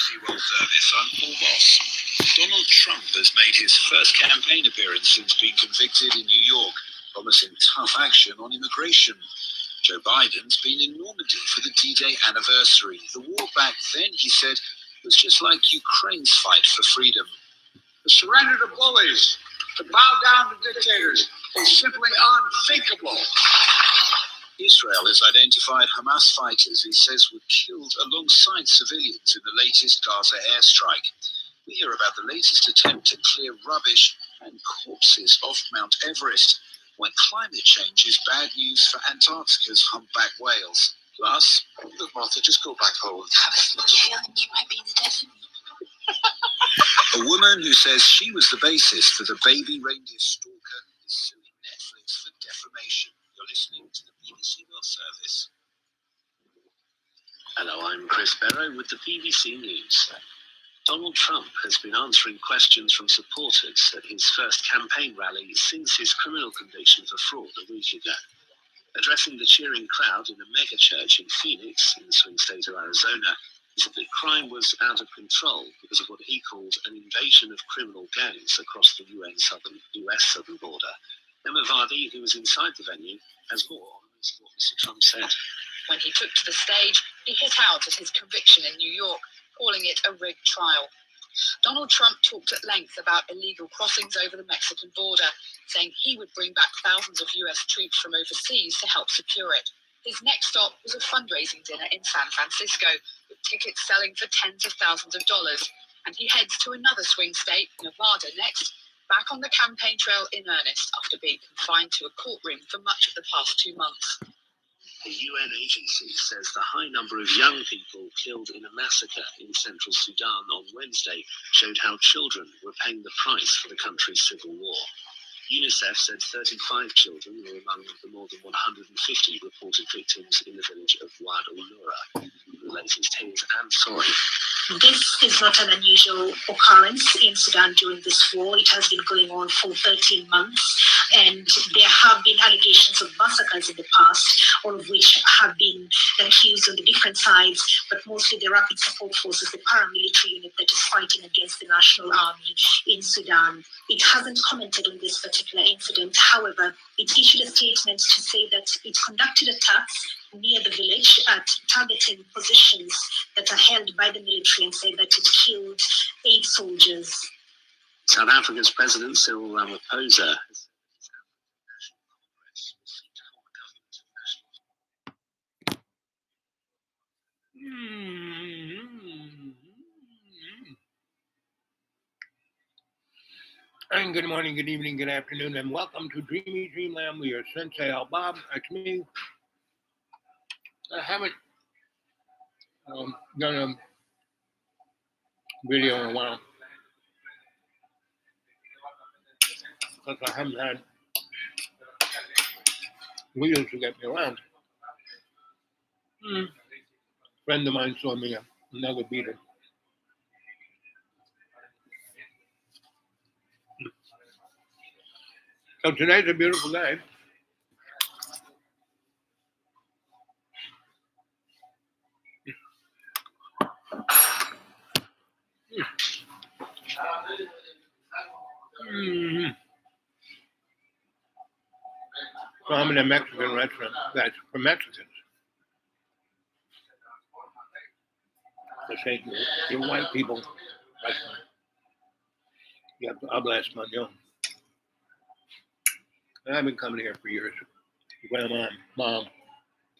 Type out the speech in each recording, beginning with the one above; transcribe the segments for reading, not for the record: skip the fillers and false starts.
BBC World Service, I'm Paul Moss. Donald Trump has made his first campaign appearance since being convicted in New York, promising tough action on immigration. Joe Biden's been in Normandy for the D-Day anniversary. The war back then, he said, was just like Ukraine's fight for freedom. To surrender to bullies, to bow down to dictators, is simply unthinkable. Israel has identified Hamas fighters he says were killed alongside civilians in the latest Gaza airstrike. We hear about the latest attempt to clear rubbish and corpses off Mount Everest, when climate change is bad news for Antarctica's humpback whales. Plus, look, Martha, just go back home. I have a feeling you might be the death of me. A woman who says she was the basis for the baby reindeer stalker is suing Netflix for defamation. You're listening to the BBC World Service. Hello, I'm Chris Barrow with the BBC News. Donald Trump has been answering questions from supporters at his first campaign rally since his criminal conviction for fraud a week ago. Addressing the cheering crowd in a mega church in Phoenix, in the swing state of Arizona, he said that crime was out of control because of what he called an invasion of criminal gangs across the US southern border. Emma Vardy, who was inside the venue, has more on what Mr. Trump said. When he took to the stage, he hit out at his conviction in New York, calling it a rigged trial. Donald Trump talked at length about illegal crossings over the Mexican border, saying he would bring back thousands of US troops from overseas to help secure it. His next stop was a fundraising dinner in San Francisco, with tickets selling for tens of thousands of dollars. And he heads to another swing state, Nevada, next, back on the campaign trail in earnest after being confined to a courtroom for much of the past 2 months. The UN agency says the high number of young people killed in a massacre in central Sudan on Wednesday showed how children were paying the price for the country's civil war. UNICEF said 35 children were among the more than 150 reported victims in the village of Wad al-Nura. The latest is Anne Sorry. This is not an unusual occurrence in Sudan during this war. It has been going on for 13 months, and there have been allegations of massacres in the past, all of which have been accused on the different sides, but mostly the Rapid Support Forces, the paramilitary unit that is fighting against the National Army in Sudan. It hasn't commented on this particular incident. However, it issued a statement to say that it conducted attacks near the village at targeting positions that are held by the military, and said that it killed 8 soldiers. South Africa's President Cyril Ramaphosa And good morning, good evening, good afternoon, and welcome to Dreamy Dreamland. We are Sensei Al Bob. That's me. I haven't done a video in a while because I haven't had wheels to get me around. A friend of mine saw me another beater. So today's a beautiful day. So I'm in a Mexican restaurant that's for Mexicans. They say you're white people restaurant. You have to habla español. And I've been coming here for years. Grandma, mom,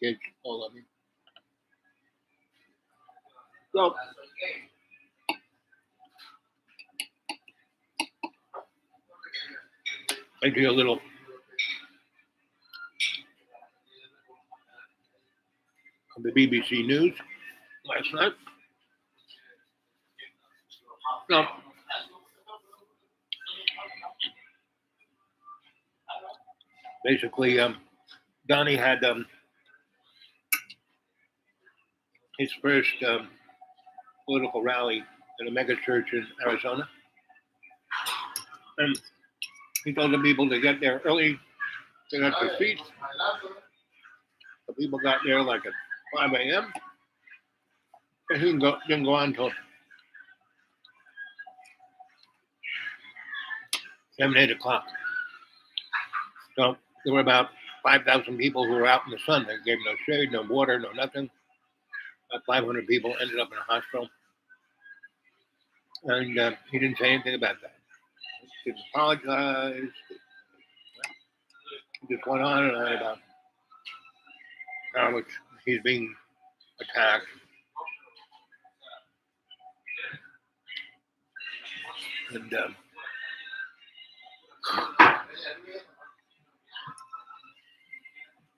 kids, all of me. So I did a little of the BBC News last night. So basically, Donnie had his first political rally at a mega church in Arizona. And he told the people to get there early, get up their feet. The people got there like at 5 a.m. And he didn't go on until 7, 8 o'clock. So there were about 5,000 people who were out in the sun. They gave no shade, no water, no nothing. About 500 people ended up in a hospital. And he didn't say anything about that. He didn't apologize. He just went on and on about how he's being attacked. And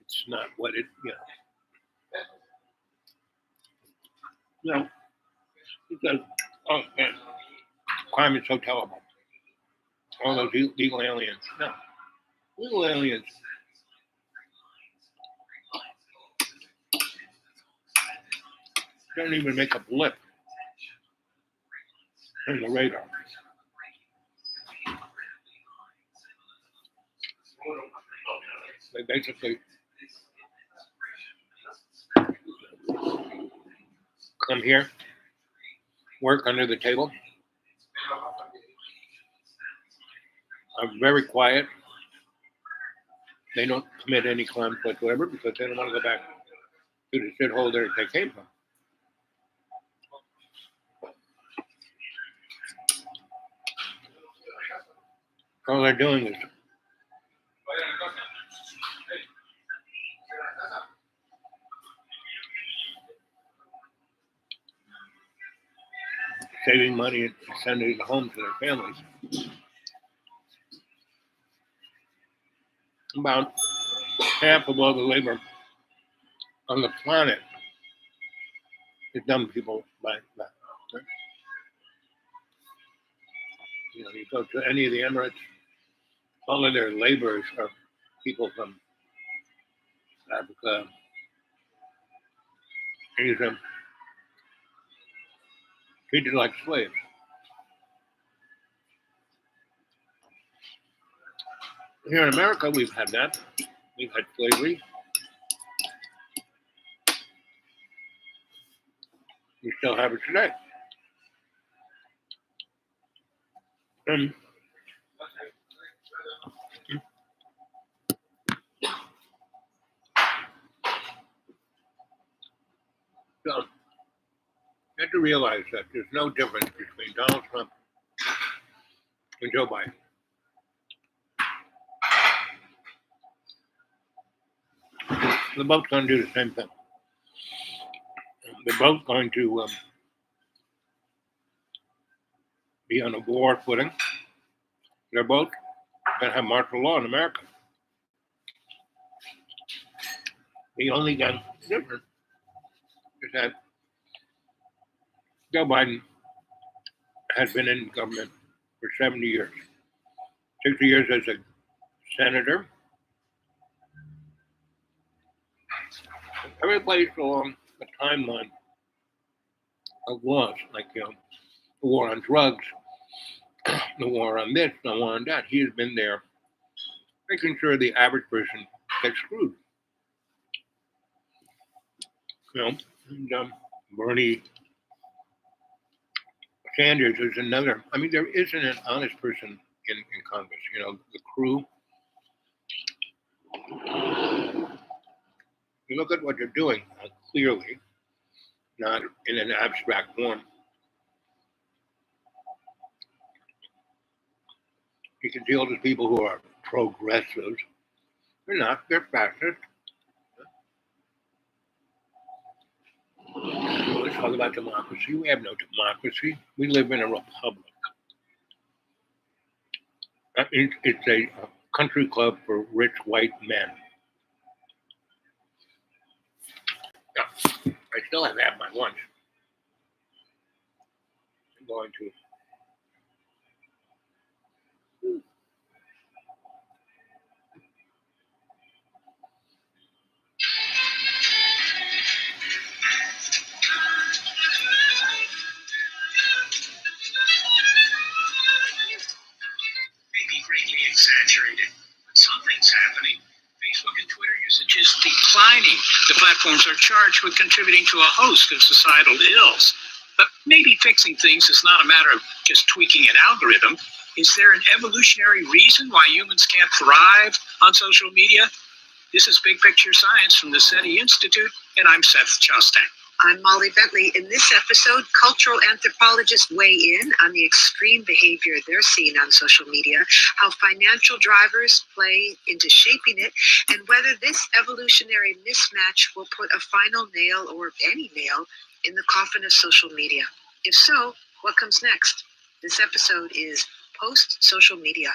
it's not what it, No, because, oh man, crime is so terrible. All those illegal aliens. No, illegal aliens. Don't even make a blip in the radar. They basically come here, work under the table, are very quiet. They don't commit any crimes whatsoever because they don't want to go back to the shithole that they came from. All they're doing is saving money and sending it home to their families. About half of all the labor on the planet is done people by that. Right? You go to any of the Emirates, all of their laborers are people from Africa, Asia, treated like slaves. Here in America, we've had that. We've had slavery. We still have it today. And so you have to realize that there's no difference between Donald Trump and Joe Biden. They're both going to do the same thing. They're both going to be on a war footing. They're both going to have martial law in America. The only difference is that Joe Biden has been in government for 70 years. 60 years as a senator. Every place along the timeline of laws, like the war on drugs, the war on this, the war on that. He has been there making sure the average person gets screwed. And Bernie Sanders is another. I mean, there isn't an honest person in Congress. The crew. You look at what they're doing clearly, not in an abstract form. You can see all these people who are progressives. They're not. They're fascist. Let's talk about democracy. We have no democracy. We live in a republic. It's a country club for rich white men. I still haven't had my lunch. I'm going to. Maybe greatly exaggerated, but something's happening. Facebook and Twitter usage is declining. The platforms are charged with contributing to a host of societal ills. But maybe fixing things is not a matter of just tweaking an algorithm. Is there an evolutionary reason why humans can't thrive on social media? This is Big Picture Science from the SETI Institute, and I'm Seth Chastain. I'm Molly Bentley. In this episode, cultural anthropologists weigh in on the extreme behavior they're seeing on social media, how financial drivers play into shaping it, and whether this evolutionary mismatch will put a final nail, or any nail, in the coffin of social media. If so, what comes next? This episode is Post-Social Media.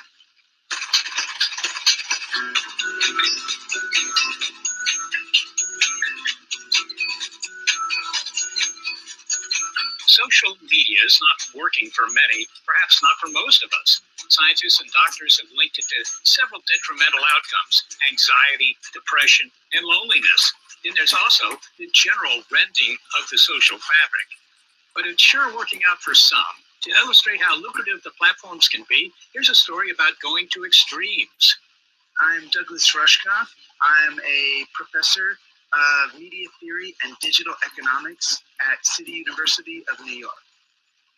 Social media is not working for many, perhaps not for most of us. Scientists and doctors have linked it to several detrimental outcomes: anxiety, depression, and loneliness. Then there's also the general rending of the social fabric. But it's sure working out for some. To illustrate how lucrative the platforms can be, here's a story about going to extremes. I'm Douglas Rushkoff. I'm a professor of media theory and digital economics at City University of New York.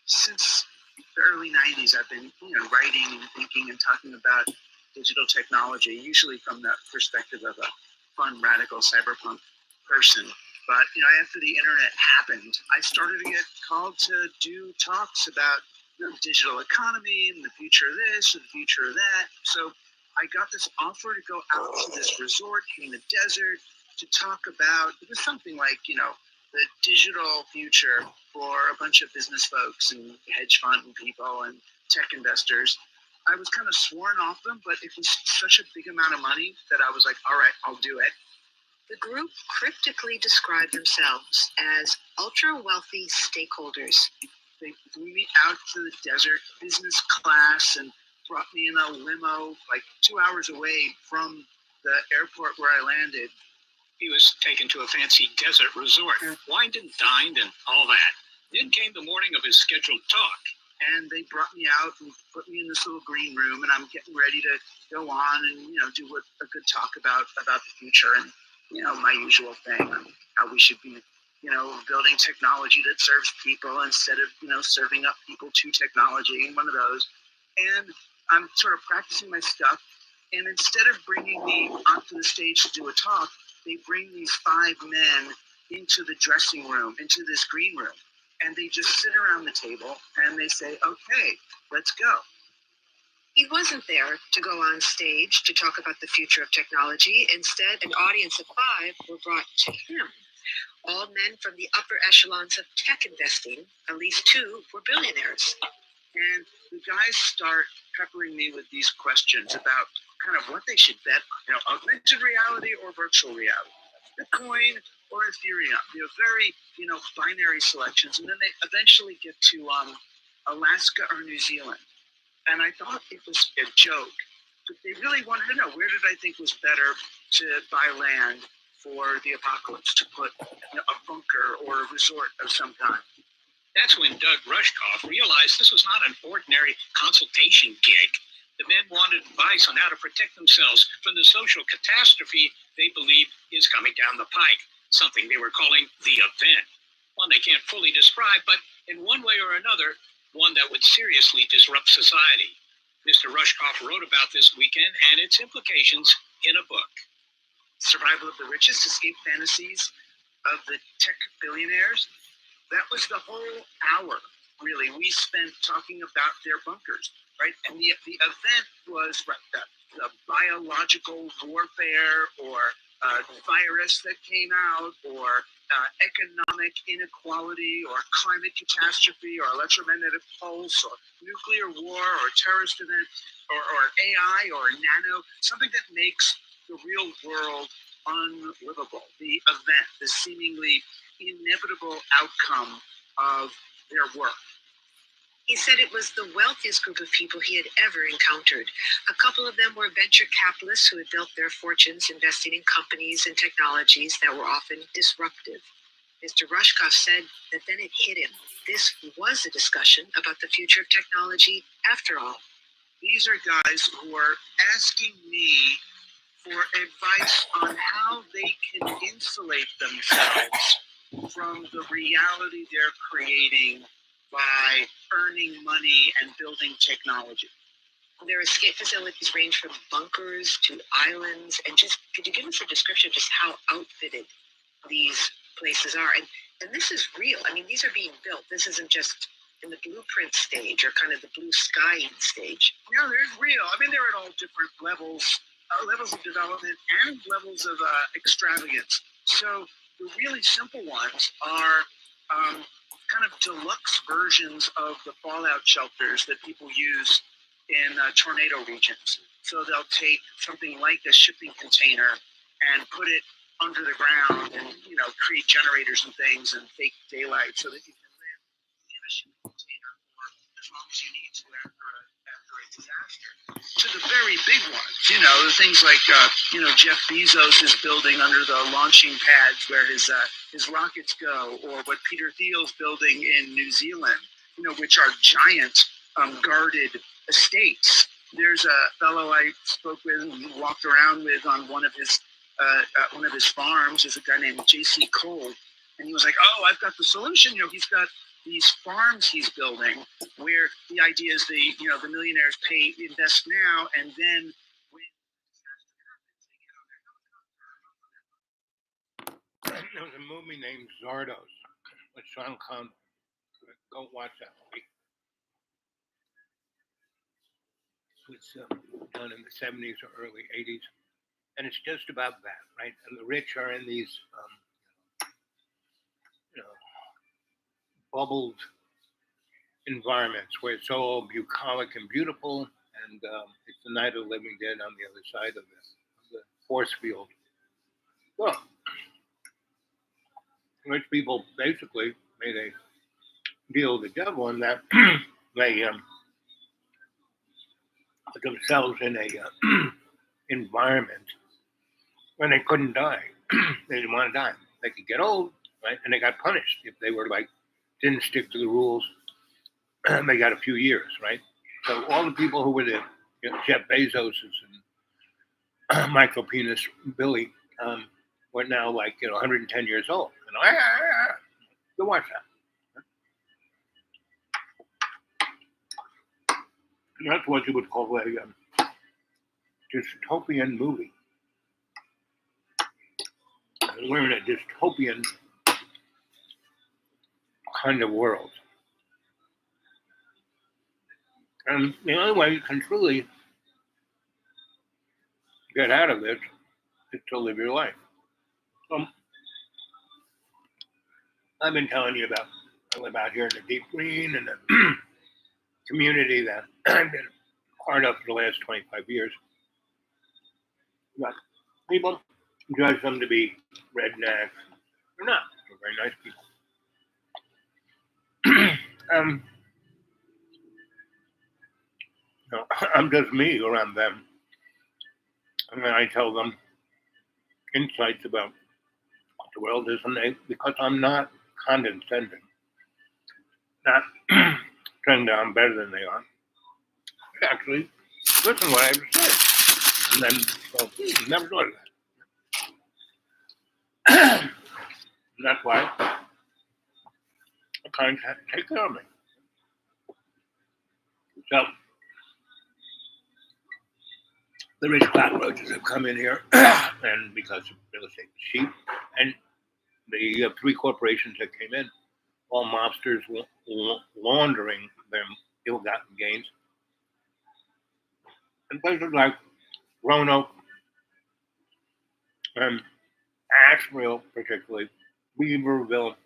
Since the early 90s, I've been writing and thinking and talking about digital technology, usually from the perspective of a fun, radical cyberpunk person. But after the internet happened, I started to get called to do talks about digital economy and the future of this and the future of that. So I got this offer to go out to this resort in the desert to talk about, it was something like, the digital future for a bunch of business folks and hedge fund people and tech investors. I was kind of sworn off them, but it was such a big amount of money that I was like, all right, I'll do it. The group cryptically described themselves as ultra-wealthy stakeholders. They flew me out to the desert, business class, and brought me in a limo like 2 hours away from the airport where I landed. He was taken to a fancy desert resort, wined and dined and all that. Then came the morning of his scheduled talk, and they brought me out and put me in this little green room, and I'm getting ready to go on and do a good talk about the future and my usual thing on how we should be building technology that serves people instead of serving up people to technology, and one of those. And I'm sort of practicing my stuff, and instead of bringing me onto the stage to do a talk, they bring these 5 men into the dressing room, into this green room, and they just sit around the table and they say, okay, let's go. He wasn't there to go on stage to talk about the future of technology. Instead, an audience of 5 were brought to him. All men from the upper echelons of tech investing. At least 2 were billionaires. And the guys start peppering me with these questions about kind of what they should bet on, augmented reality or virtual reality, Bitcoin or Ethereum, very, binary selections. And then they eventually get to Alaska or New Zealand. And I thought it was a joke, but they really wanted to know, where did I think was better to buy land for the apocalypse, to put a bunker or a resort of some kind. That's when Doug Rushkoff realized this was not an ordinary consultation gig. The men wanted advice on how to protect themselves from the social catastrophe they believe is coming down the pike, something they were calling the event. One they can't fully describe, but in one way or another, one that would seriously disrupt society. Mr. Rushkoff wrote about this weekend and its implications in a book. Survival of the Richest, Escape Fantasies of the Tech Billionaires. That was the whole hour, really, we spent talking about their bunkers, right? And the event was the biological warfare or virus that came out, or economic inequality, or climate catastrophe, or electromagnetic pulse, or nuclear war, or terrorist event, or AI, or nano, something that makes the real world unlivable. The event, the seemingly inevitable outcome of their work. He said it was the wealthiest group of people he had ever encountered. A couple of them were venture capitalists who had built their fortunes investing in companies and technologies that were often disruptive. Mr. Rushkoff said that then it hit him. This was a discussion about the future of technology after all. These are guys who are asking me for advice on how they can insulate themselves from the reality they're creating by earning money and building technology. Their escape facilities range from bunkers to islands. And just could you give us a description of just how outfitted these places are? And this is real. I mean, these are being built. This isn't just in the blueprint stage or kind of the blue sky stage. No, they're real. I mean, they're at all different levels of development and levels of extravagance. So the really simple ones are kind of deluxe versions of the fallout shelters that people use in tornado regions. So they'll take something like a shipping container and put it under the ground and, create generators and things and fake daylight so that you can live in a shipping container for as long as you need to after a disaster. To the very big ones, the things like, Jeff Bezos is building under the launching pads where his rockets go, or what Peter Thiel's building in New Zealand, which are giant guarded estates. There's a fellow I spoke with and walked around with on one of his farms. Is a guy named J.C. Cole, and he was like, "Oh, I've got the solution." He's got these farms he's building where the idea is the millionaires invest now, and then when There was a movie named Zardos with Sean Connery. Go watch that movie. It's done in the 70s or early 80s. And it's just about that, right? And the rich are in these, bubbled environments where it's all bucolic and beautiful. And it's the night of the living dead on the other side of the force field. Well, rich people basically made a deal with the devil in that they put themselves in a environment when they couldn't die. They didn't want to die. They could get old, right? And they got punished if they were didn't stick to the rules. They got a few years, right? So all the people who were the Jeff Bezos and Michael Penis Billy were now 110 years old. Go watch that. And that's what you would call a dystopian movie. We're in a dystopian kind of world. And the only way you can truly get out of it is to live your life. So, I've been telling you about, I live out here in the deep green and the community that I've been part of for the last 25 years. But people judge them to be rednecks. They're not. They're very nice people. I'm just me around them. And then I tell them insights about what the world is, and because I'm not condescending, not saying that I'm better than they are. Actually, listen to what I have to say. And then, never thought of that. And that's why the kind have to take care of me. So, the rich cockroaches have come in here, and because of real estate cheap, and the three corporations that came in, all mobsters laundering their ill-gotten gains. And places like Roanoke and Asheville, particularly, Weaverville,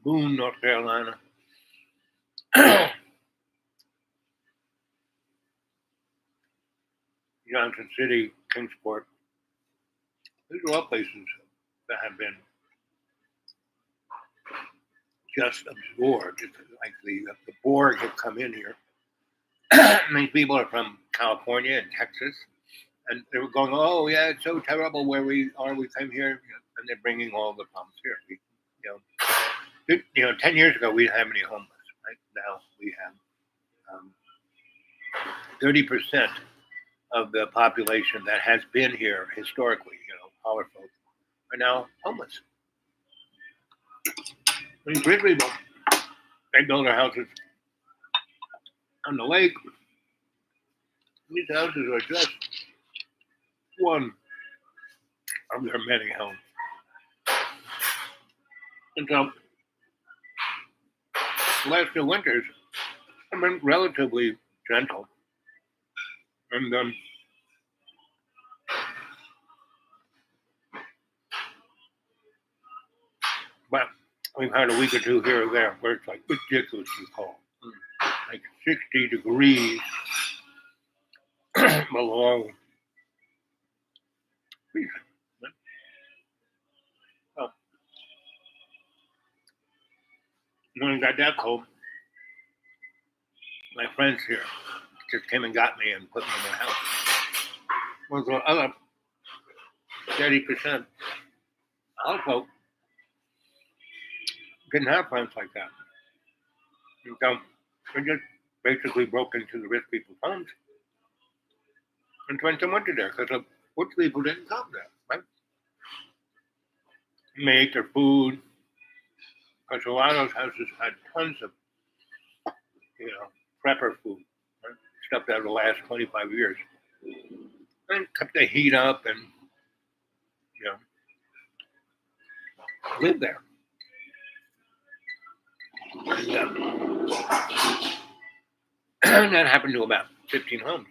Boone, North Carolina, Johnson City, Kingsport. These are all places that have been just absorbed. It's like the Borg have come in here. Many people are from California and Texas, and they were going, "Oh yeah, it's so terrible where we are. We came here," and they're bringing all the problems here. 10 years ago we didn't have any homeless. Right now we have 30% of the population that has been here historically, colored folk, are now homeless. I mean, rich people They build their houses on the lake. These houses are just one of their many homes. And so, the last two winters have been relatively gentle. And but we've had a week or two here or there where it's like ridiculously cold. Like 60 degrees below freezing. So, when it got that cold, my friends here just came and got me and put me in their house. Well, the other 30% also didn't have friends like that. And so we just basically broke into the rich people's homes and spent some winter there because the rich people didn't come there, right? And they ate their food because a lot of those houses had tons of, prepper food, right? Stuff that would last 25 years. And kept the heat up and, lived there. And that happened to about 15 homes.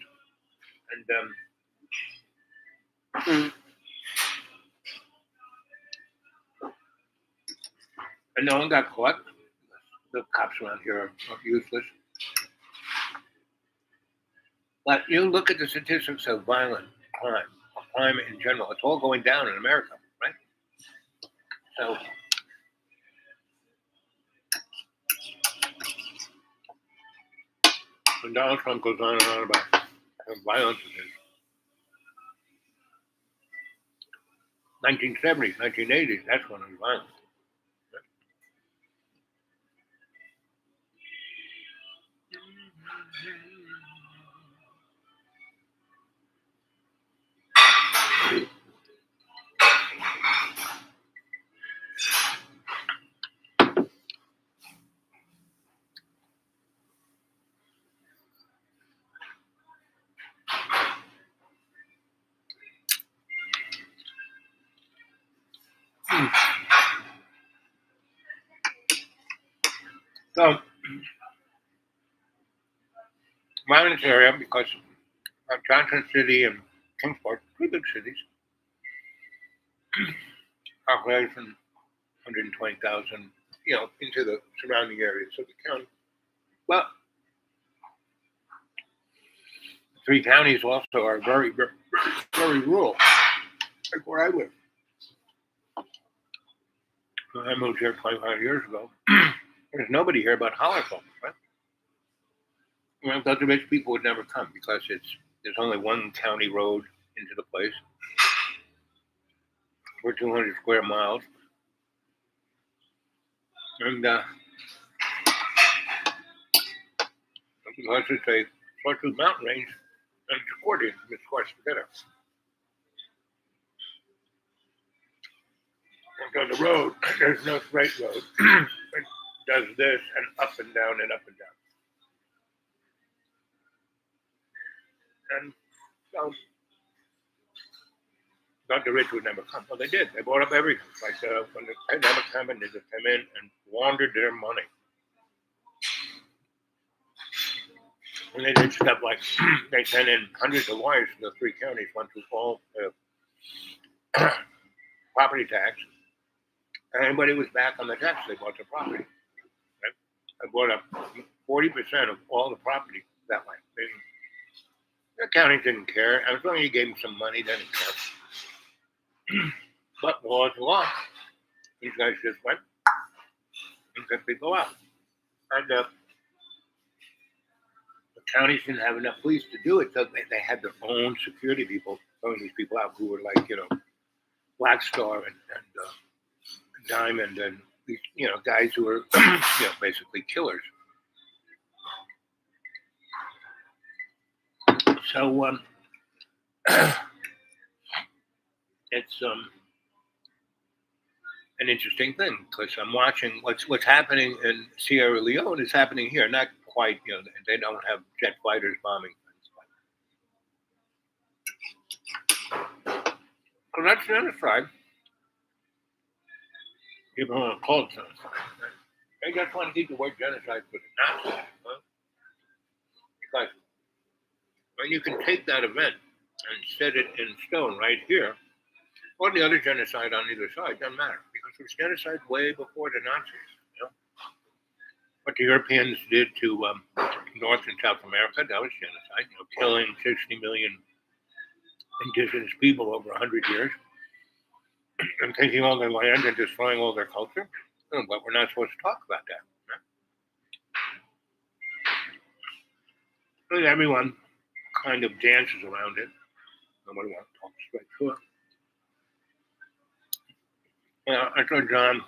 And no one got caught. The cops around here are useless. But you look at the statistics of violent crime in general, it's all going down in America, right? So when Donald Trump goes on and on about how violent it is, 1970s, 1980s, that's when it was violent. So, around this area, because Johnson City and Kingsport, pretty big cities, population 120,000, into the surrounding areas of the county. Well, the three counties also are very, very, very rural, like where I live. When I moved here 25 years ago, there's nobody here but Hollerfolk, right? I thought the rich people would never come because there's only one county road into the place. We're 200 square miles. And because it's a Sawtooth mountain range, and it's accordion, it's squashed together. And on the road, there's no straight road. It does this and up and down and up and down. And so, thought the rich would never come. Well, they did. They bought up everything. Like when the pandemic happened, they just came in and laundered their money. And they did stuff like they sent in hundreds of wires to the three counties, went through all property tax. And anybody who was back on the tax, they bought the property. Right? I bought up 40% of all the property that way. The county didn't care. As long as you gave them some money, they didn't care. But law is law. These guys just went and took people out. And the counties didn't have enough police to do it, so they had their own security people throwing these people out who were like, Black Star and Diamond and these, guys who were, basically killers. So an interesting thing because I'm watching what's happening in Sierra Leone is happening here. Not quite, they don't have jet fighters bombing things. So that's genocide. People want to call it genocide. They just want to keep the word genocide for the Nazis. Because when you can take that event and set it in stone right here, or the other genocide on either side, doesn't matter. Because it was genocide way before the Nazis. What the Europeans did to North and South America, that was genocide. Killing 60 million indigenous people over 100 years and taking all their land and destroying all their culture. But we're not supposed to talk about that. Right? Everyone kind of dances around it. Nobody wants to talk straight to it. I told John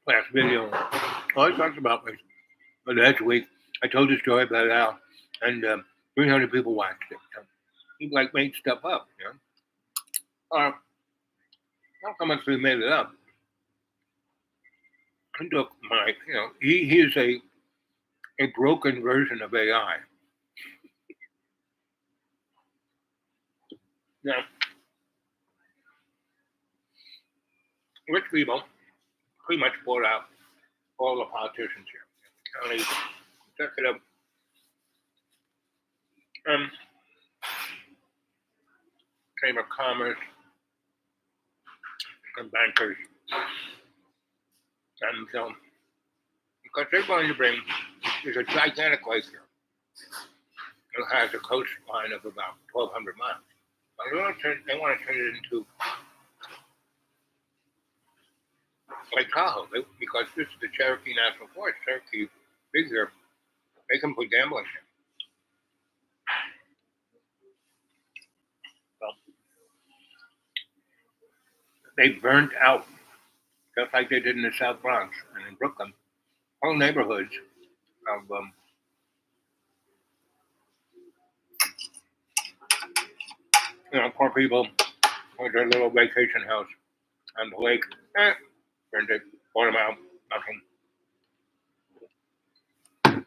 last video, all I talked about was last week. I told the story about Al, and 300 people watched it. He made stuff up, Or not so much he made it up. He took my, he is a broken version of AI. Now, rich people pretty much bought out all the politicians here. County executive, Chamber of Commerce, and bankers. And so, because they're going to bring, there's a gigantic lake here. It has a coastline of about 1,200 miles. But they want to turn it into Lake Tahoe, because this is the Cherokee National Forest. Cherokee figure, they can put gambling in. Well, they burnt out, just like they did in the South Bronx and in Brooklyn, whole neighborhoods of poor people with their little vacation house on the lake. Burned it, bought them out, nothing.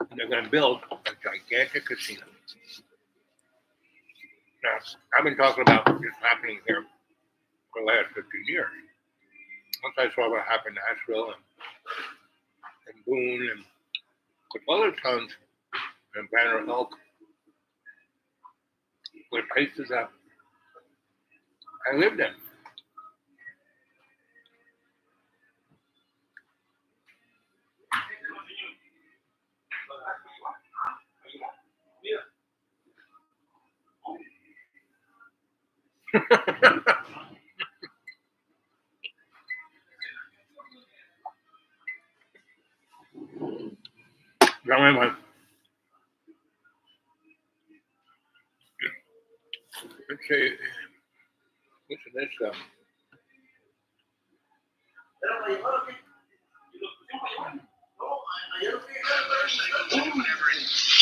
And they're going to build a gigantic casino. Now, I've been talking about this happening here for the last 15 years. Once I saw what happened in Nashville and Boone and a couple other towns and Banner Oak, where places that I lived in. Now, anyway, let's see. Listen to this stuff.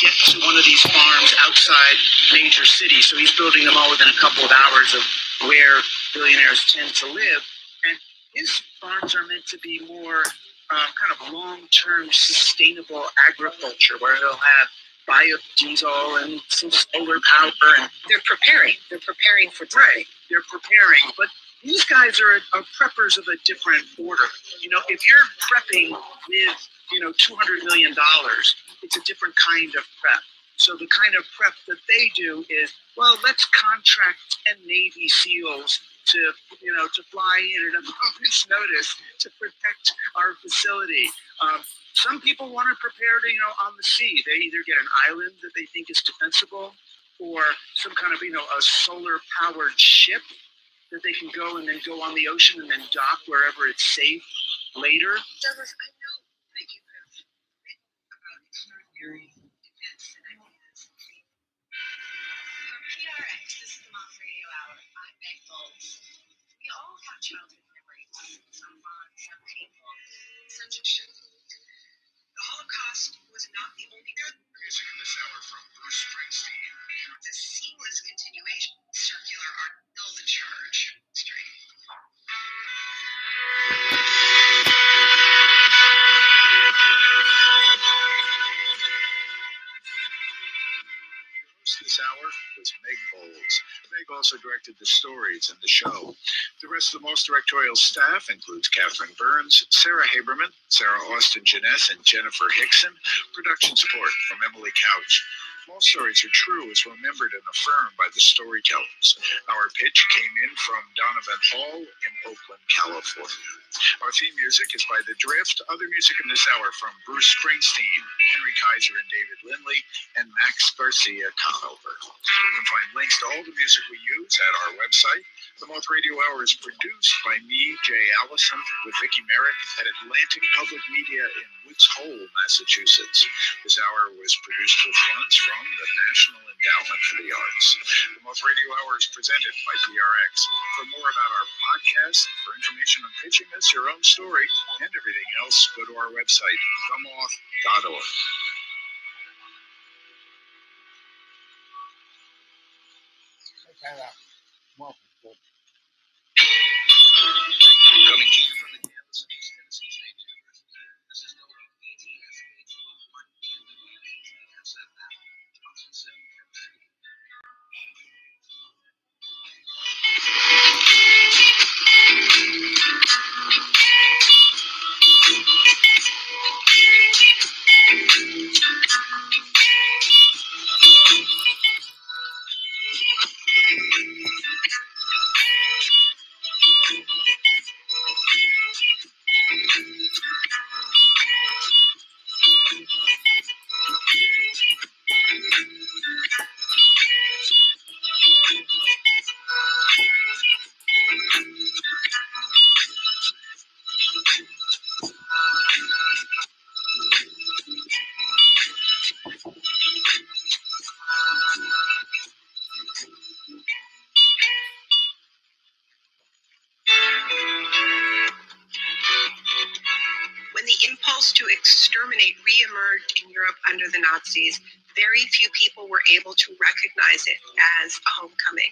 Get to one of these farms outside major cities. So he's building them all within a couple of hours of where billionaires tend to live. And his farms are meant to be more kind of long-term sustainable agriculture, where he'll have biodiesel and some solar power. And they're preparing for today. Right. They're preparing, but these guys are preppers of a different order. If you're prepping with, $200 million, it's a different kind of prep. So the kind of prep that they do is, well, let's contract 10 Navy SEALs to fly in at a moment's notice to protect our facility. Some people want to prepare to, on the sea. They either get an island that they think is defensible, or some kind of, a solar-powered ship that they can go and then go on the ocean and then dock wherever it's safe later. Douglas, I know that you have written about extraordinary events and ideas. From PRX, this is the Moms Radio Hour. I'm Meg Bowles. We all have childhood memories, some fun, some painful, some tradition. The Holocaust was not the only good. Music in this hour from Bruce Springsteen. The seamless continuation, circular art, build the charge. Straight. also directed the stories and the show. The rest of the Moss directorial staff includes Catherine Burns, Sarah Haberman, Sarah Austin Jeunesse, and Jennifer Hickson. Production support from Emily Couch. Most stories are true as remembered and affirmed by the storytellers. Our pitch came in from Donovan Hall in Oakland, California. Our theme music is by The Drift. Other music in this hour from Bruce Springsteen, Henry Kaiser and David Lindley, and Max Garcia Conover. You can find links to all the music we use at our website. The Moth Radio Hour is produced by me, Jay Allison, with Vicki Merrick at Atlantic Public Media in Woods Hole, Massachusetts. This hour was produced with funds from the National Endowment for the Arts. The Moth Radio Hour is presented by PRX. For more about our podcast, for information on pitching us your own story, and everything else, go to our website, themoth.org. Coming to you from the campus of East Tennessee State University, this is When the impulse to exterminate re-emerged in Europe under the Nazis, very few people were able to recognize it as a homecoming,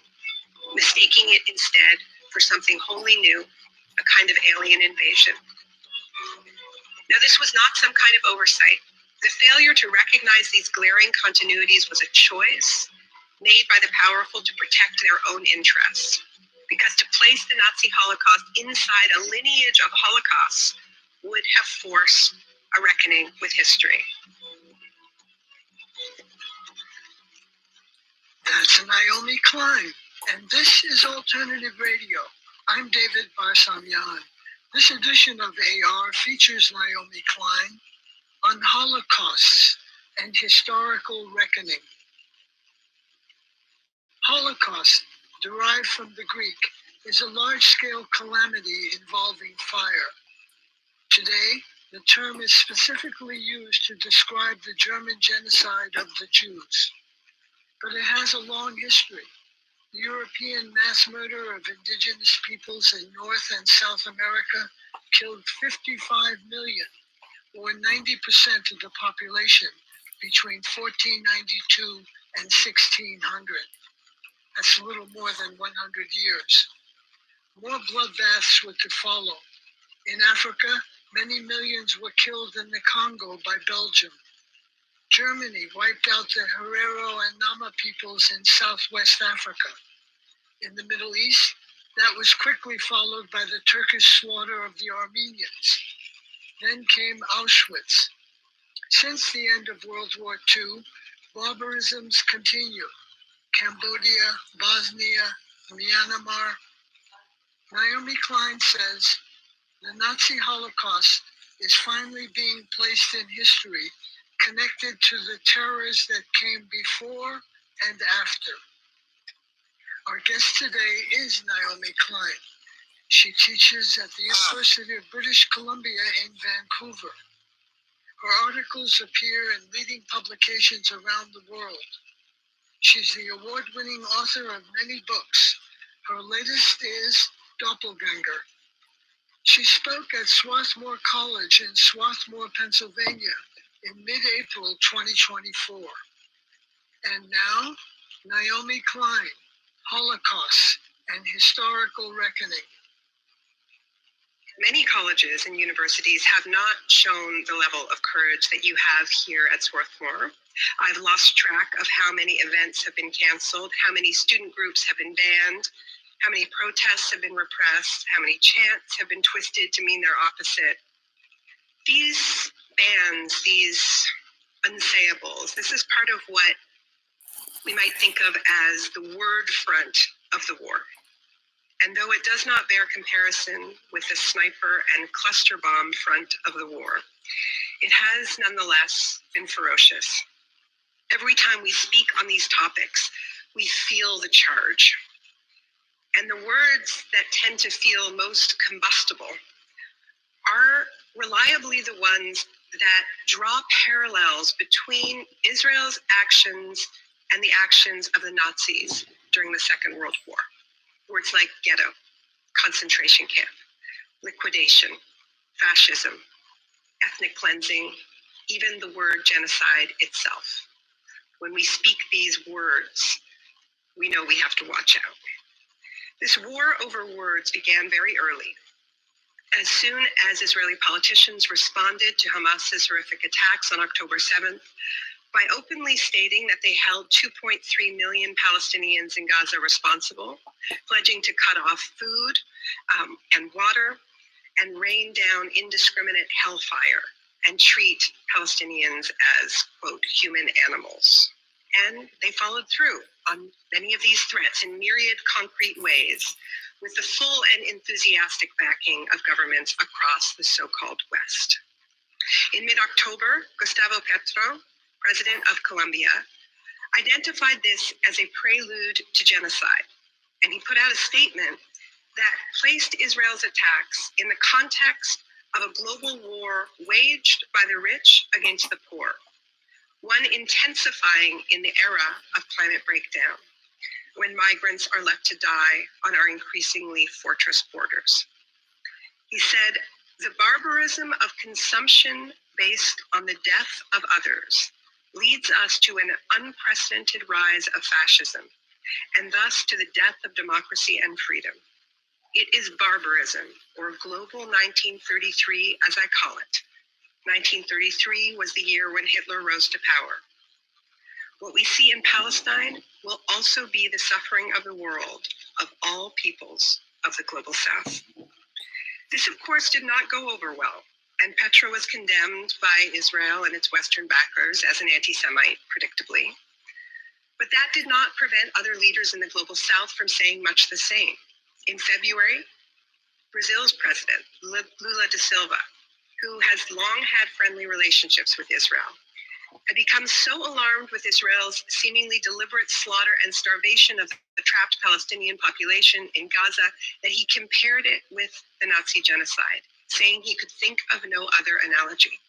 mistaking it instead for something wholly new, a kind of alien invasion. Now, this was not some kind of oversight. The failure to recognize these glaring continuities was a choice made by the powerful to protect their own interests. Because to place the Nazi Holocaust inside a lineage of holocausts would have forced a reckoning with history. That's Naomi Klein, and this is Alternative Radio. I'm David Barsamian. This edition of AR features Naomi Klein on Holocausts and Historical Reckoning. Holocaust, derived from the Greek, is a large-scale calamity involving fire. Today, the term is specifically used to describe the German genocide of the Jews. But it has a long history. The European mass murder of indigenous peoples in North and South America killed 55 million, or 90% of the population, between 1492 and 1600. That's a little more than 100 years. More bloodbaths were to follow. In Africa, many millions were killed in the Congo by Belgium. Germany wiped out the Herero and Nama peoples in Southwest Africa. In the Middle East, that was quickly followed by the Turkish slaughter of the Armenians. Then came Auschwitz. Since the end of World War II, barbarisms continue. Cambodia, Bosnia, Myanmar. Naomi Klein says, the Nazi Holocaust is finally being placed in history, connected to the terrors that came before and after. Our guest today is Naomi Klein. She teaches at the University of British Columbia in Vancouver. Her articles appear in leading publications around the world. She's the award-winning author of many books. Her latest is Doppelganger. She spoke at Swarthmore College in Swarthmore, Pennsylvania in mid-April 2024. And now, Naomi Klein, Holocaust and Historical Reckoning. Many colleges and universities have not shown the level of courage that you have here at Swarthmore. I've lost track of how many events have been canceled, how many student groups have been banned, how many protests have been repressed, how many chants have been twisted to mean their opposite. These bans, these unsayables, this is part of what we might think of as the word front of the war. And though it does not bear comparison with the sniper and cluster bomb front of the war, it has nonetheless been ferocious. Every time we speak on these topics, we feel the charge. And the words that tend to feel most combustible are reliably the ones that draw parallels between Israel's actions and the actions of the Nazis during the Second World War. Words like ghetto, concentration camp, liquidation, fascism, ethnic cleansing, even the word genocide itself. When we speak these words, we know we have to watch out. This war over words began very early. As soon as Israeli politicians responded to Hamas's horrific attacks on October 7th, by openly stating that they held 2.3 million Palestinians in Gaza responsible, pledging to cut off food and water, and rain down indiscriminate hellfire, and treat Palestinians as, quote, human animals. And they followed through on many of these threats in myriad concrete ways, with the full and enthusiastic backing of governments across the so-called West. In mid-October, Gustavo Petro, president of Colombia, identified this as a prelude to genocide, and he put out a statement that placed Israel's attacks in the context of a global war waged by the rich against the poor, one intensifying in the era of climate breakdown, when migrants are left to die on our increasingly fortress borders. He said, "The barbarism of consumption based on the death of others leads us to an unprecedented rise of fascism, and thus to the death of democracy and freedom. It is barbarism, or global 1933, as I call it. 1933 was the year when Hitler rose to power. What we see in Palestine will also be the suffering of the world, of all peoples of the global South." This, of course, did not go over well, and Petro was condemned by Israel and its Western backers as an anti-Semite, predictably. But that did not prevent other leaders in the global South from saying much the same. In February, Brazil's president, Lula da Silva, who has long had friendly relationships with Israel, had become so alarmed with Israel's seemingly deliberate slaughter and starvation of the trapped Palestinian population in Gaza that he compared it with the Nazi genocide, saying he could think of no other analogy.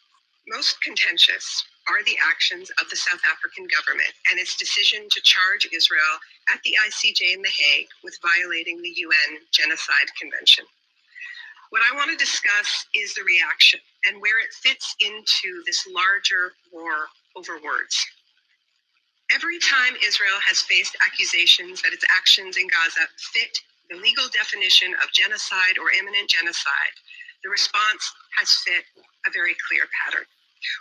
Most contentious are the actions of the South African government and its decision to charge Israel at the ICJ in The Hague with violating the UN Genocide Convention. What I want to discuss is the reaction and where it fits into this larger war over words. Every time Israel has faced accusations that its actions in Gaza fit the legal definition of genocide or imminent genocide, the response has fit a very clear pattern.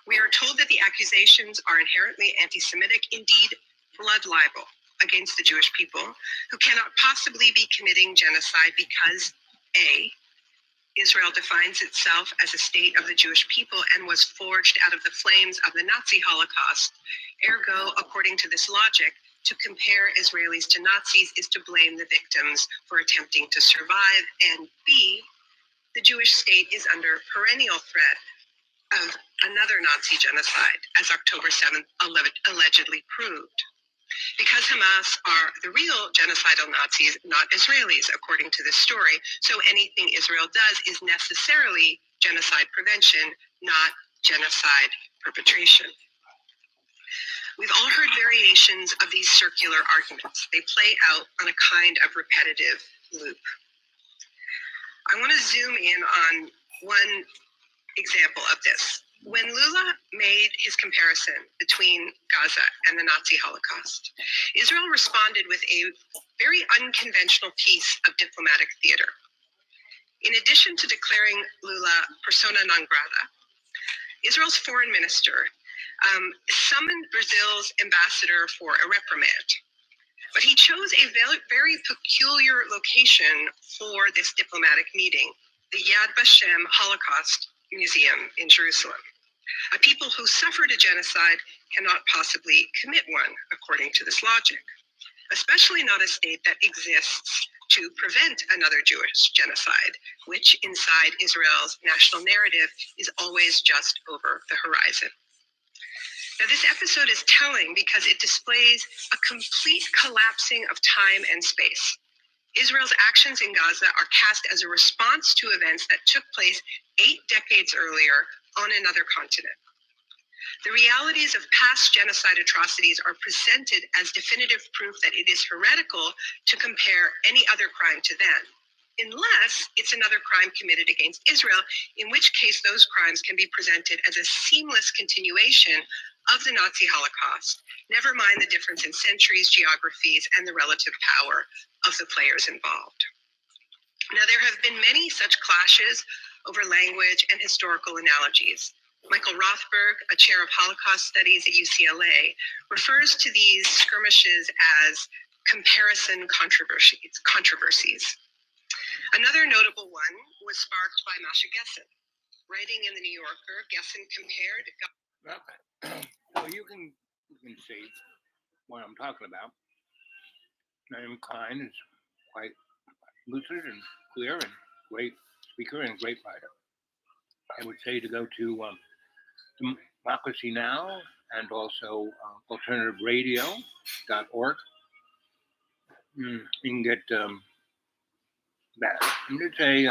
We are told that the accusations are inherently anti-Semitic, indeed blood libel against the Jewish people, who cannot possibly be committing genocide because A, Israel defines itself as a state of the Jewish people and was forged out of the flames of the Nazi Holocaust. Ergo, according to this logic, to compare Israelis to Nazis is to blame the victims for attempting to survive. And B, the Jewish state is under perennial threat of another Nazi genocide, as October 7th allegedly proved. Because Hamas are the real genocidal Nazis, not Israelis, according to this story, so anything Israel does is necessarily genocide prevention, not genocide perpetration. We've all heard variations of these circular arguments. They play out on a kind of repetitive loop. I want to zoom in on one example of this. When Lula made his comparison between Gaza and the Nazi Holocaust, Israel responded with a very unconventional piece of diplomatic theater. In addition to declaring Lula persona non grata, Israel's foreign minister summoned Brazil's ambassador for a reprimand. But he chose a very peculiar location for this diplomatic meeting, the Yad Vashem Holocaust Museum in Jerusalem. A people who suffered a genocide cannot possibly commit one, according to this logic, especially not a state that exists to prevent another Jewish genocide, which inside Israel's national narrative is always just over the horizon. Now, this episode is telling because it displays a complete collapsing of time and space. Israel's actions in Gaza are cast as a response to events that took place 8 decades earlier on another continent. The realities of past genocide atrocities are presented as definitive proof that it is heretical to compare any other crime to them, unless it's another crime committed against Israel, in which case those crimes can be presented as a seamless continuation of the Nazi Holocaust, never mind the difference in centuries, geographies, and the relative power of the players involved. Now, there have been many such clashes over language and historical analogies. Michael Rothberg, a chair of Holocaust studies at UCLA, refers to these skirmishes as comparison controversies. Another notable one was sparked by Masha Gessen. Writing in the New Yorker, Gessen compared... Okay. So you can see what I'm talking about. Naomi Klein is quite lucid and clear and great speaker and great writer. I would say to go to Democracy Now! And also alternativeradio.org. You can get that. I'm going to say,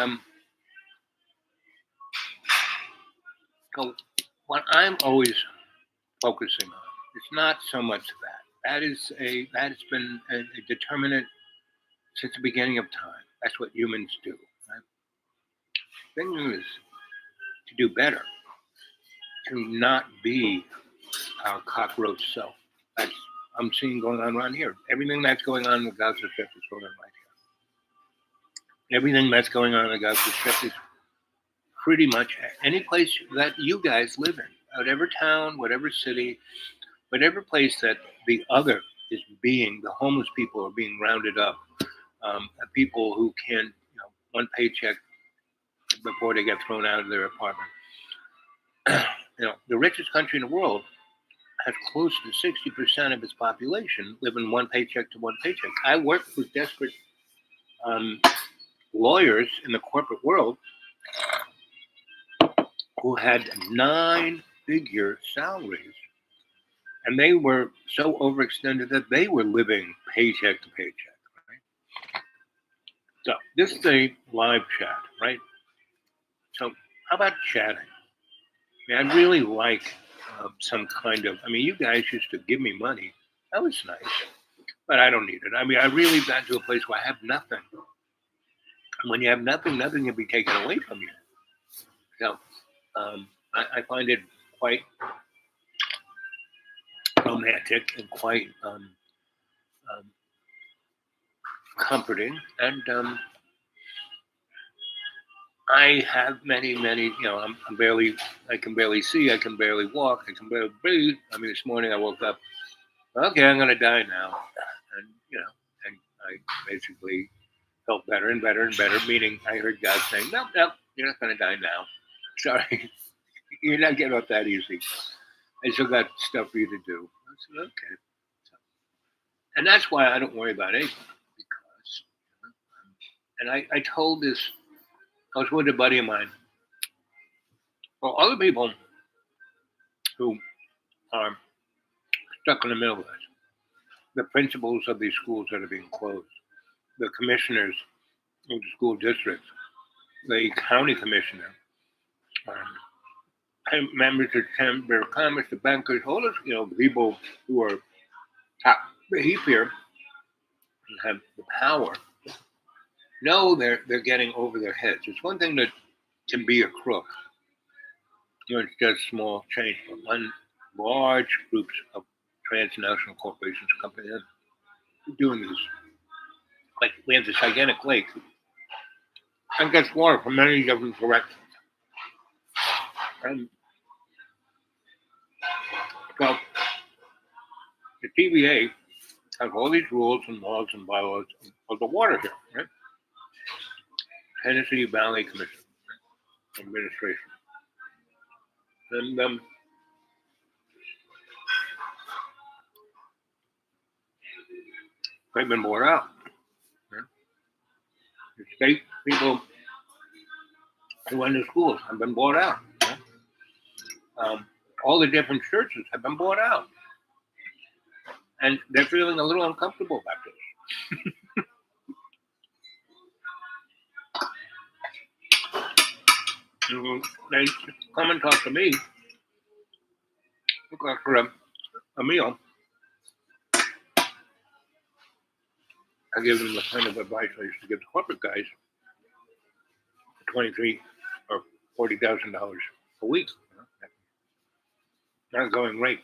so what I'm always focusing on, it's not so much that. That has been a determinant since the beginning of time. That's what humans do. Right? The thing is to do better, to not be our cockroach self. That's I'm seeing going on around here. Everything that's going on in the Gaza Strip is going on right here. Everything that's going on in the Gaza Strip is pretty much any place that you guys live in, whatever town, whatever city, whatever place that the other is being, the homeless people are being rounded up, people who can, one paycheck before they get thrown out of their apartment. The richest country in the world has close to 60% of its population living one paycheck to one paycheck. I worked with desperate lawyers in the corporate world who had 9-figure salaries, and they were so overextended that they were living paycheck to paycheck. Right? So this is a live chat, right? So how about chatting? I really like some kind of, you guys used to give me money. That was nice, but I don't need it. I really got to a place where I have nothing. And when you have nothing, nothing can be taken away from you. So I find it quite romantic and quite comforting. And I have many, I can barely see, I can barely walk, I can barely breathe. This morning I woke up, okay, I'm going to die now. And, and I basically felt better and better and better, meaning I heard God saying, no, you're not going to die now. Sorry, you're not getting off that easy. I still got stuff for you to do. I said, okay. So, and that's why I don't worry about anything, because, and I told this, I was with a buddy of mine. Well, other people who are stuck in the middle of this, the principals of these schools that are being closed, the commissioners of the school districts, the county commissioner, members of the Chamber of Commerce, the bankers, all those, people who are top beef here and have the power, know they're getting over their heads. It's one thing to be a crook. It's just small change, but when large groups of transnational corporations come in doing this, like we have this gigantic lake and gets water from many different directions. And so the TVA has all these rules and laws and bylaws of the water here, right? Tennessee Valley Commission Administration. And they've been bought out. Right? The state people who went to schools have been bought out. Right? All the different churches have been bought out. And they're feeling a little uncomfortable about this. They come and talk to me for a meal. I give them the kind of advice I used to give the corporate guys for $23,000 or $40,000 a week. Not going rate.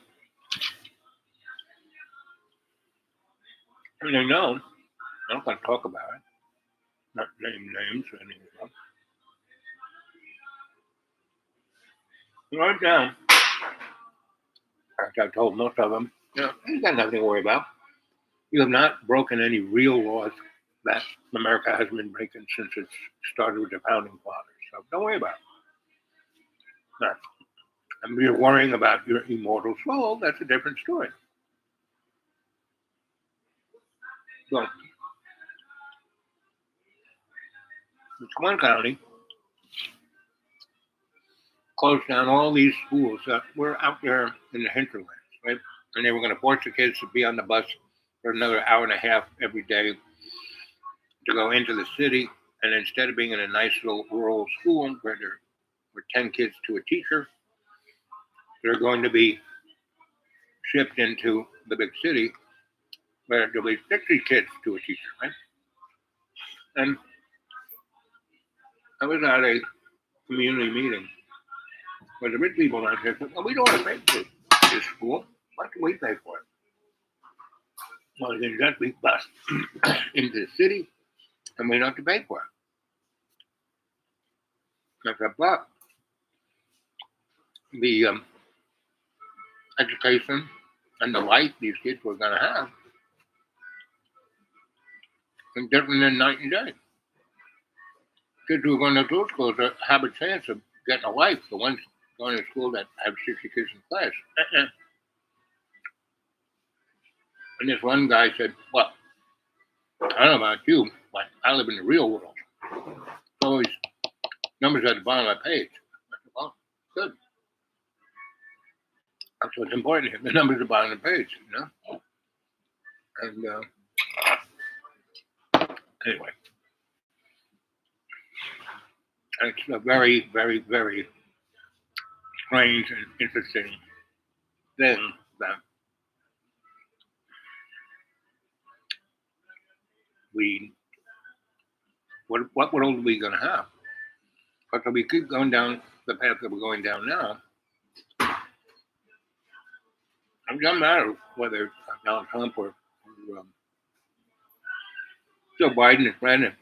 And they know, I'm not going to talk about it, not name names or anything else. Right now, as I told most of them, you got nothing to worry about. You have not broken any real laws that America has been breaking since it started with the founding fathers. So don't worry about it. No. And you're worrying about your immortal soul, that's a different story. So, Swan County closed down all these schools that were out there in the hinterlands, right? And they were going to force the kids to be on the bus for another hour and a half every day to go into the city. And instead of being in a nice little rural school where there were 10 kids to a teacher, they're going to be shipped into the big city where there'll be 60 kids to a teacher, right? And I was at a community meeting where the rich people out here said, well, we don't want to pay for this school. Why can we pay for it? Well, you can just be bused into the city and we don't have to pay for it. I said, but the education and the life these kids were going to have is different than night and day. Kids who are going to those schools have a chance of getting a life. The ones going to school that have 60 kids in class. And this one guy said, well, I don't know about you, but I live in the real world. It's always numbers at the bottom of the page. I said, well, good. That's what's important here. The numbers at the bottom of the page, you know? And anyway. It's a very, very, very strange and interesting thing that what world are we going to have? But if we keep going down the path that we're going down now, it doesn't matter whether Donald Trump or Joe Biden is president.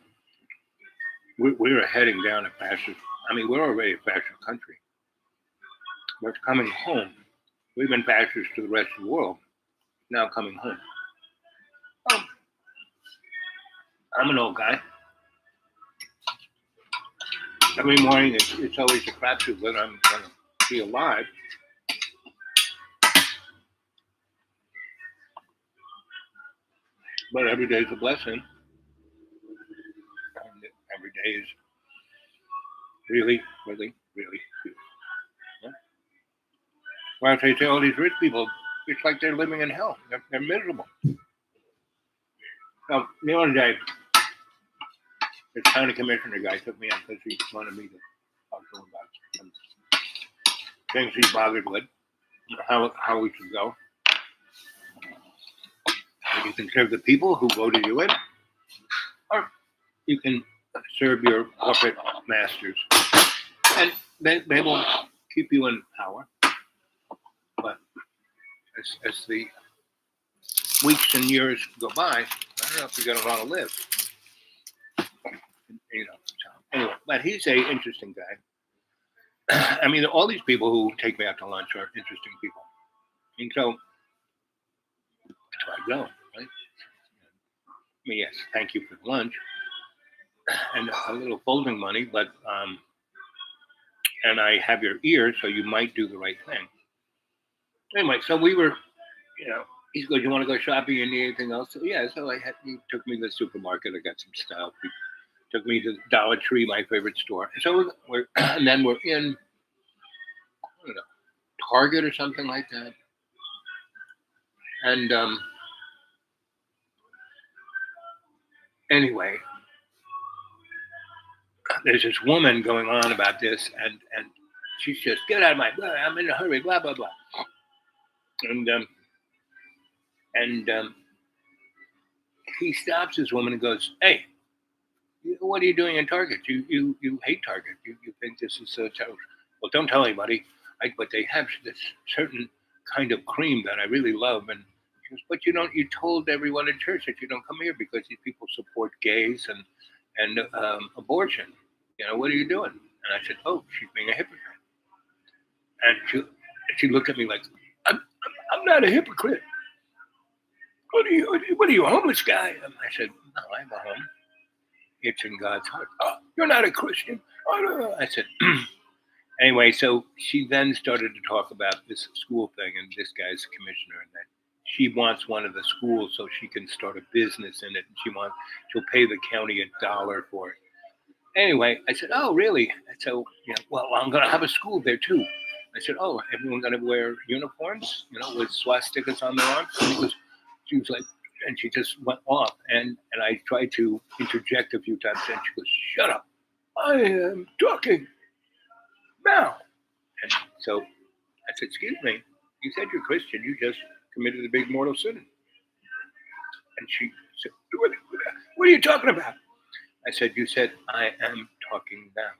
We're heading down a fascist. I mean, we're already a fascist country. But it's coming home. We've been fascist to the rest of the world. Now coming home. Oh, I'm an old guy. Every morning, it's always a crapshoot whether I'm going to be alive. But every day is a blessing. And every day is really, really, really good. Yeah? Well, I say all these rich people, it's like they're living in hell. They're miserable. Now, the other day, this county commissioner guy took me out because he wanted me to talk to him about some things he's bothered with, how we should go. You can serve the people who voted you in, or you can serve your corporate masters. And they will keep you in power. But as the weeks and years go by, I don't know if you're going to want to live. You know. Anyway, but he's a interesting guy. I mean, all these people who take me out to lunch are interesting people. And so that's why I go, right? I mean, yes, thank you for the lunch and a little folding money, but and I have your ear, so you might do the right thing. Anyway, so we were, he goes, "You want to go shopping? You need anything else?" So yeah, so he took me to the supermarket. I got some stuff. He took me to Dollar Tree, my favorite store. And so we're and then we're in, I don't know, Target or something like that. And anyway, there's this woman going on about this, and she's just, "Get out of my, I'm in a hurry, blah blah blah." And he stops this woman and goes, "Hey, what are you doing in Target? You hate Target. You think this is so terrible. Well, don't tell anybody. But they have this certain kind of cream that I really love." And she goes, "But you told everyone in church that you don't come here because these people support gays and abortion. What are you doing?" And I said, "Oh, she's being a hypocrite." And she looked at me like, I'm not a hypocrite. What are you, a homeless guy?" And I said, "No, I have a home. It's in God's heart." "Oh, you're not a Christian." I said, anyway, so she then started to talk about this school thing, and this guy's a commissioner, and that she wants one of the schools so she can start a business in it, and she'll pay the county $1 for it. Anyway, I said, "Oh, really?" So, well, I'm going to have a school there too. I said, "Oh, everyone's going to wear uniforms, with swastikas on their arms?" And she was like, and she just went off. And I tried to interject a few times, and she goes, "Shut up. I am talking now." And so I said, "Excuse me, you said you're Christian. You just committed a big mortal sin." And she said, What are you talking about?" I said, "You said I am talking now."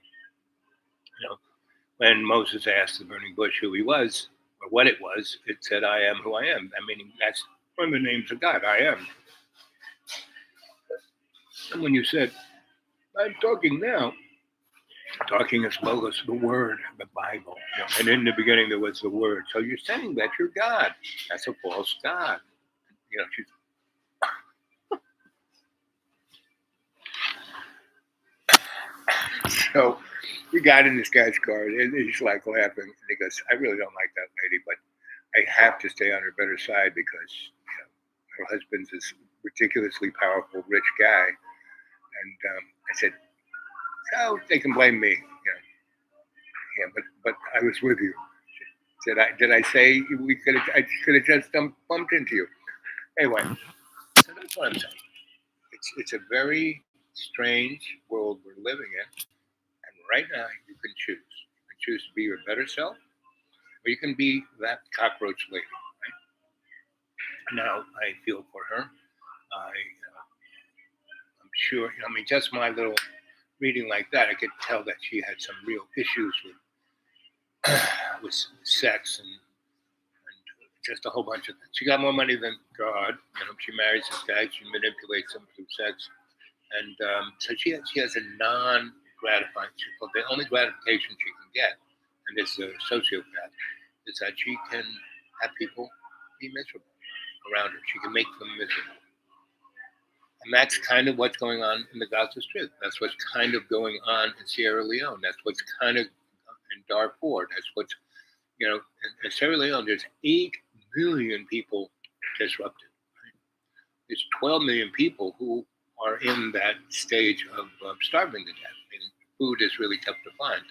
When Moses asked the burning bush who he was or what it was, it said, "I am who I am." I mean, that's one of the names of God. I am. And when you said, "I'm talking now," talking is logos, the word, the Bible. And in the beginning there was the word. So you're saying that you're God. That's a false God. She's So we got in this guy's car, and he's like laughing. And he goes, "I really don't like that lady, but I have to stay on her better side because her husband's this ridiculously powerful, rich guy." And I said, "So they can blame me." Yeah, but I was with you. Did I say I could have just bumped into you? Anyway, so that's what I'm saying. It's a very strange world we're living in. And right now, you can choose. You can choose to be your better self, or you can be that cockroach lady. Right? Now, I feel for her. I'm sure, just my little reading like that, I could tell that she had some real issues with sex and just a whole bunch of things. She got more money than God. She marries this guy. She manipulates him through sex. And so she has a non-gratifying, the only gratification she can get, and this is a sociopath, is that she can have people be miserable around her. She can make them miserable. And that's kind of what's going on in the Gaza Strip. That's what's kind of going on in Sierra Leone. That's what's kind of in Darfur. That's what's, in Sierra Leone, there's 8 million people disrupted. Right? There's 12 million people who are in that stage of starving to death. Meaning food is really tough to find.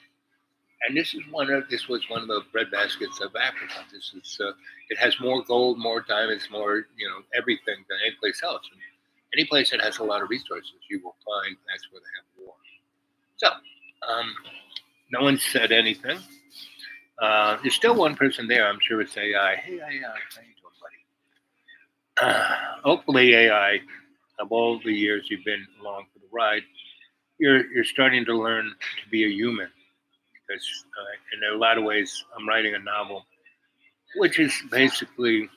And this was one of the breadbaskets of Africa. This is it has more gold, more diamonds, more everything than any place else. And any place that has a lot of resources, you will find that's where they have war. So no one said anything. There's still one person there. I'm sure it's AI. Hey AI, how you doing, buddy? Hopefully AI, of all the years you've been along for the ride, you're starting to learn to be a human. Because in a lot of ways, I'm writing a novel, which is basically,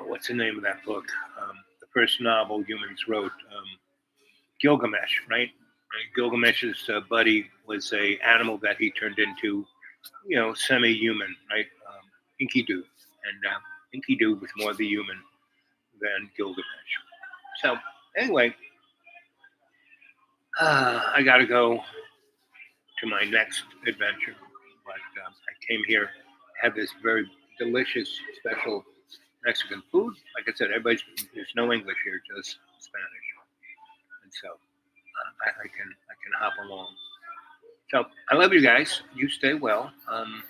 what's the name of that book? The first novel humans wrote. Gilgamesh, right? Gilgamesh's buddy was a animal that he turned into, semi-human, right? Enkidu, and Enkidu was more the human than Gilgamesh. So anyway, I got to go to my next adventure, but I came here, had this very delicious, special Mexican food. Like I said, there's no English here, just Spanish, and so I can hop along. So I love you guys. You stay well. And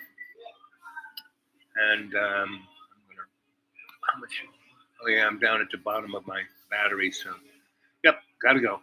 I'm gonna. How much? Oh yeah, I'm down at the bottom of my battery, so yep, gotta go.